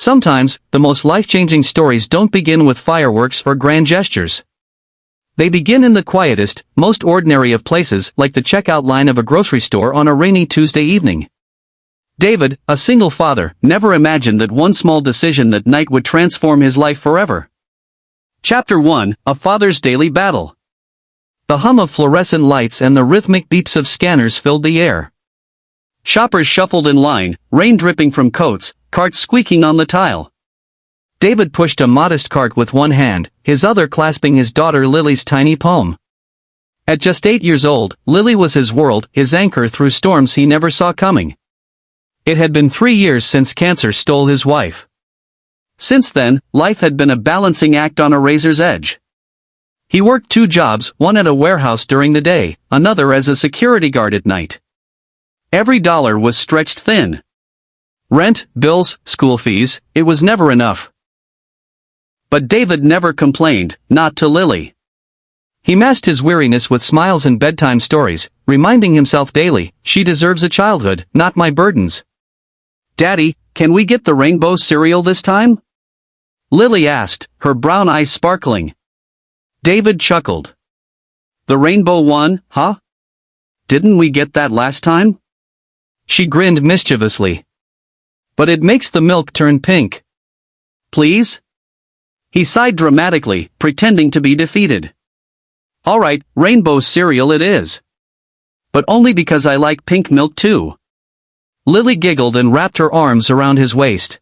Sometimes, the most life-changing stories don't begin with fireworks or grand gestures. They begin in the quietest, most ordinary of places, like the checkout line of a grocery store on a rainy Tuesday evening. David, a single father, never imagined that one small decision that night would transform his life forever. Chapter 1: A Father's Daily Battle. The hum of fluorescent lights and the rhythmic beeps of scanners filled the air. Shoppers shuffled in line, rain dripping from coats, carts squeaking on the tile. David pushed a modest cart with one hand, his other clasping his daughter Lily's tiny palm. At just 8 years old, Lily was his world, his anchor through storms he never saw coming. It had been 3 years since cancer stole his wife. Since then, life had been a balancing act on a razor's edge. He worked 2 jobs, one at a warehouse during the day, another as a security guard at night. Every dollar was stretched thin. Rent, bills, school fees, it was never enough. But David never complained, not to Lily. He masked his weariness with smiles and bedtime stories, reminding himself daily, she deserves a childhood, not my burdens. Daddy, can we get the rainbow cereal this time? Lily asked, her brown eyes sparkling. David chuckled. The rainbow one, huh? Didn't we get that last time? She grinned mischievously. But it makes the milk turn pink. Please? He sighed dramatically, pretending to be defeated. All right, rainbow cereal it is. But only because I like pink milk too. Lily giggled and wrapped her arms around his waist.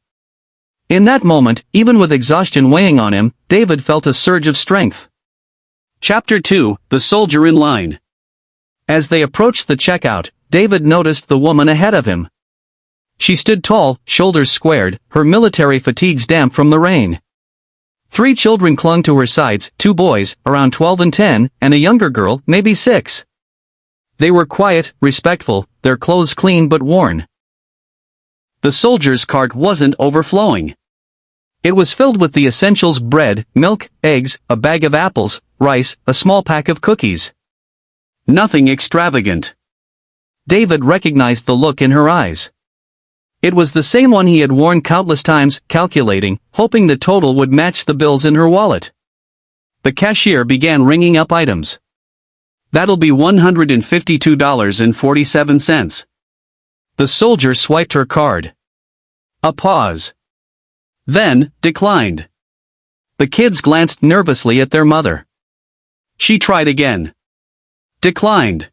In that moment, even with exhaustion weighing on him, David felt a surge of strength. Chapter 2: The Soldier in Line. As they approached the checkout, David noticed the woman ahead of him. She stood tall, shoulders squared, her military fatigues damp from the rain. 3 children clung to her sides, 2 boys, around 12 and 10, and a younger girl, maybe 6. They were quiet, respectful, their clothes clean but worn. The soldier's cart wasn't overflowing. It was filled with the essentials: bread, milk, eggs, a bag of apples, rice, a small pack of cookies. Nothing extravagant. David recognized the look in her eyes. It was the same one he had worn countless times, calculating, hoping the total would match the bills in her wallet. The cashier began ringing up items. That'll be $152.47. The soldier swiped her card. A pause. Then, declined. The kids glanced nervously at their mother. She tried again. Declined.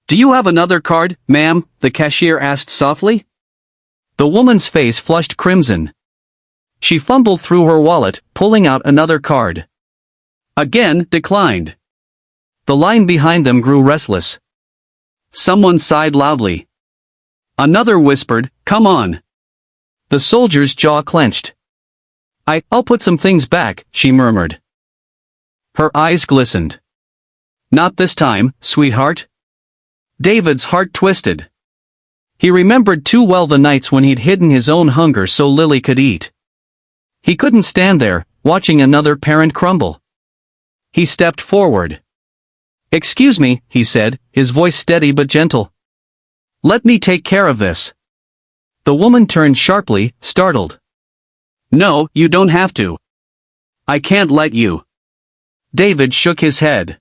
Do you have another card, ma'am? The cashier asked softly. The woman's face flushed crimson. She fumbled through her wallet, pulling out another card. Again, declined. The line behind them grew restless. Someone sighed loudly. Another whispered, "Come on." The soldier's jaw clenched. I'll put some things back," she murmured. Her eyes glistened. Not this time, sweetheart. David's heart twisted. He remembered too well the nights when he'd hidden his own hunger so Lily could eat. He couldn't stand there, watching another parent crumble. He stepped forward. "Excuse me," he said, his voice steady but gentle. "Let me take care of this." The woman turned sharply, startled. "No, you don't have to. I can't let you." David shook his head.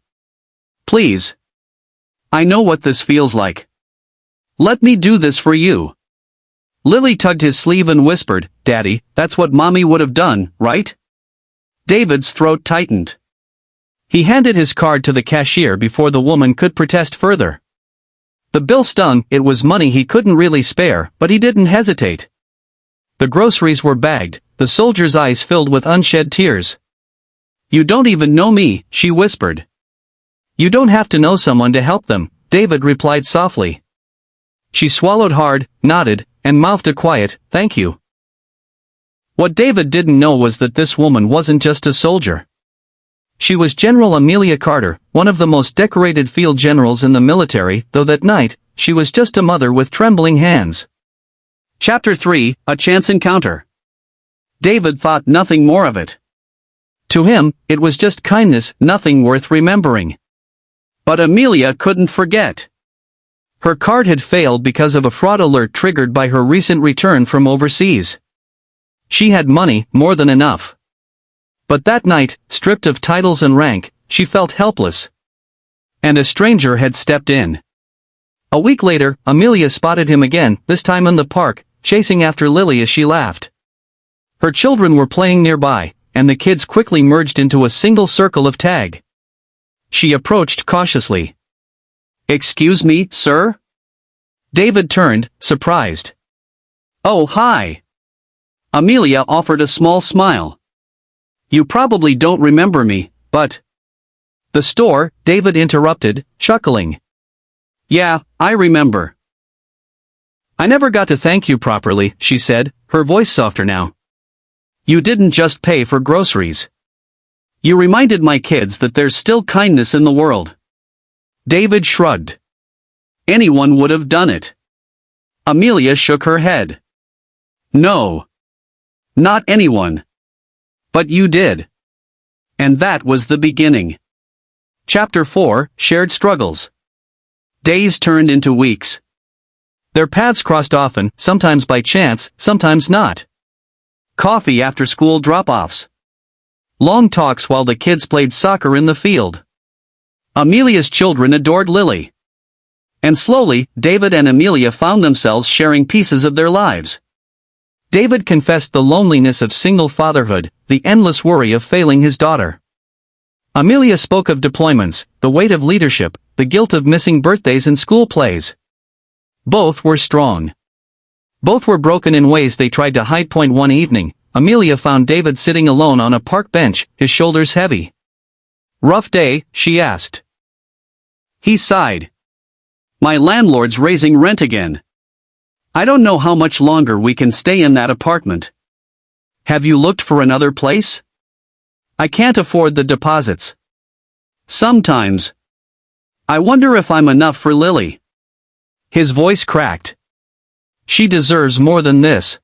"Please. I know what this feels like. Let me do this for you." Lily tugged his sleeve and whispered, "Daddy, that's what Mommy would have done, right?" David's throat tightened. He handed his card to the cashier before the woman could protest further. The bill stung. It was money he couldn't really spare, but he didn't hesitate. The groceries were bagged, the soldier's eyes filled with unshed tears. "You don't even know me," she whispered. "You don't have to know someone to help them," David replied softly. She swallowed hard, nodded, and mouthed a quiet, "Thank you." What David didn't know was that this woman wasn't just a soldier. She was General Amelia Carter, one of the most decorated field generals in the military, though that night, she was just a mother with trembling hands. Chapter 3: A Chance Encounter. David thought nothing more of it. To him, it was just kindness, nothing worth remembering. But Amelia couldn't forget. Her card had failed because of a fraud alert triggered by her recent return from overseas. She had money, more than enough. But that night, stripped of titles and rank, she felt helpless. And a stranger had stepped in. A week later, Amelia spotted him again, this time in the park, chasing after Lily as she laughed. Her children were playing nearby, and the kids quickly merged into a single circle of tag. She approached cautiously. "Excuse me, sir?" David turned, surprised. "Oh, hi." Amelia offered a small smile. "You probably don't remember me, but—" "The store," David interrupted, chuckling. "Yeah, I remember." "I never got to thank you properly," she said, her voice softer now. "You didn't just pay for groceries. You reminded my kids that there's still kindness in the world." David shrugged. "Anyone would have done it." Amelia shook her head. "No. Not anyone. But you did. And that was the beginning." Chapter 4, Shared Struggles. Days turned into weeks. Their paths crossed often, sometimes by chance, sometimes not. Coffee after school drop-offs. Long talks while the kids played soccer in the field. Amelia's children adored Lily. And slowly, David and Amelia found themselves sharing pieces of their lives. David confessed the loneliness of single fatherhood, the endless worry of failing his daughter. Amelia spoke of deployments, the weight of leadership, the guilt of missing birthdays and school plays. Both were strong. Both were broken in ways they tried to hide. One evening, Amelia found David sitting alone on a park bench, his shoulders heavy. "Rough day?" she asked. He sighed. "My landlord's raising rent again. I don't know how much longer we can stay in that apartment." "Have you looked for another place?" "I can't afford the deposits." "Sometimes. I wonder if I'm enough for Lily." His voice cracked. "She deserves more than this."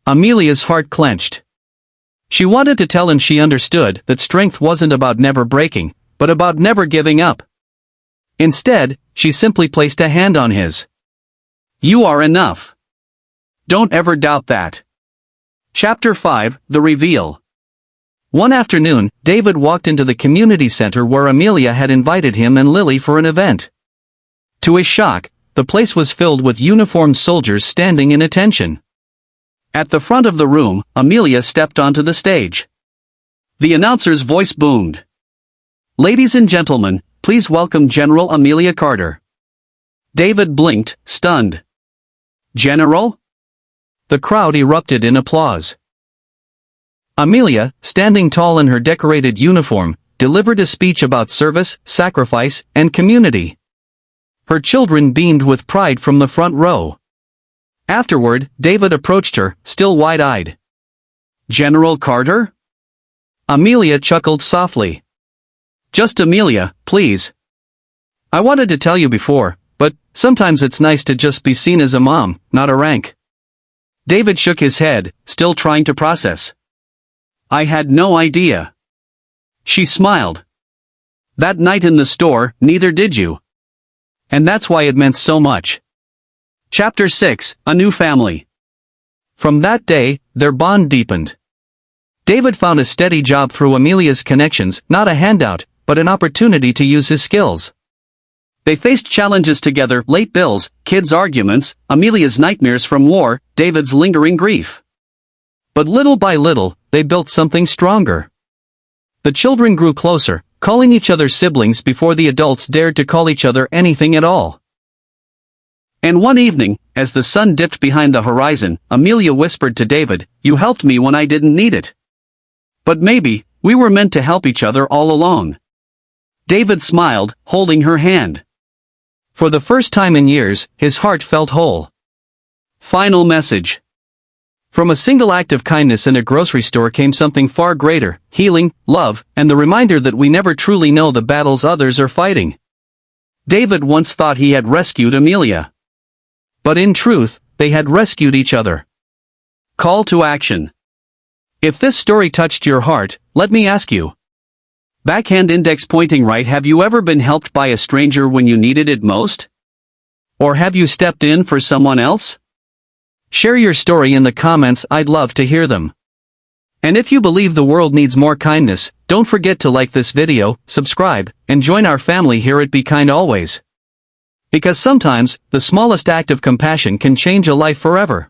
Amelia's heart clenched. She wanted to tell him she understood that strength wasn't about never breaking, but about never giving up. Instead, she simply placed a hand on his. "You are enough. Don't ever doubt that." Chapter 5, The Reveal. One afternoon, David walked into the community center where Amelia had invited him and Lily for an event. To his shock, the place was filled with uniformed soldiers standing in attention. At the front of the room, Amelia stepped onto the stage. The announcer's voice boomed. "Ladies and gentlemen, please welcome General Amelia Carter." David blinked, stunned. "General?" The crowd erupted in applause. Amelia, standing tall in her decorated uniform, delivered a speech about service, sacrifice, and community. Her children beamed with pride from the front row. Afterward, David approached her, still wide-eyed. "General Carter?" Amelia chuckled softly. "Just Amelia, please. I wanted to tell you before, but sometimes it's nice to just be seen as a mom, not a rank." David shook his head, still trying to process. "I had no idea." She smiled. "That night in the store, neither did you. And that's why it meant so much." Chapter 6, A New Family. From that day, their bond deepened. David found a steady job through Amelia's connections, not a handout, but an opportunity to use his skills. They faced challenges together: late bills, kids' arguments, Amelia's nightmares from war, David's lingering grief. But little by little, they built something stronger. The children grew closer, calling each other siblings before the adults dared to call each other anything at all. And one evening, as the sun dipped behind the horizon, Amelia whispered to David, "You helped me when I didn't need it. But maybe, we were meant to help each other all along." David smiled, holding her hand. For the first time in years, his heart felt whole. Final message. From a single act of kindness in a grocery store came something far greater: healing, love, and the reminder that we never truly know the battles others are fighting. David once thought he had rescued Amelia. But in truth, they had rescued each other. Call to action. If this story touched your heart, let me ask you. Backhand index pointing right: have you ever been helped by a stranger when you needed it most? Or have you stepped in for someone else? Share your story in the comments, I'd love to hear them. And if you believe the world needs more kindness, don't forget to like this video, subscribe, and join our family here at Be Kind Always. Because sometimes, the smallest act of compassion can change a life forever.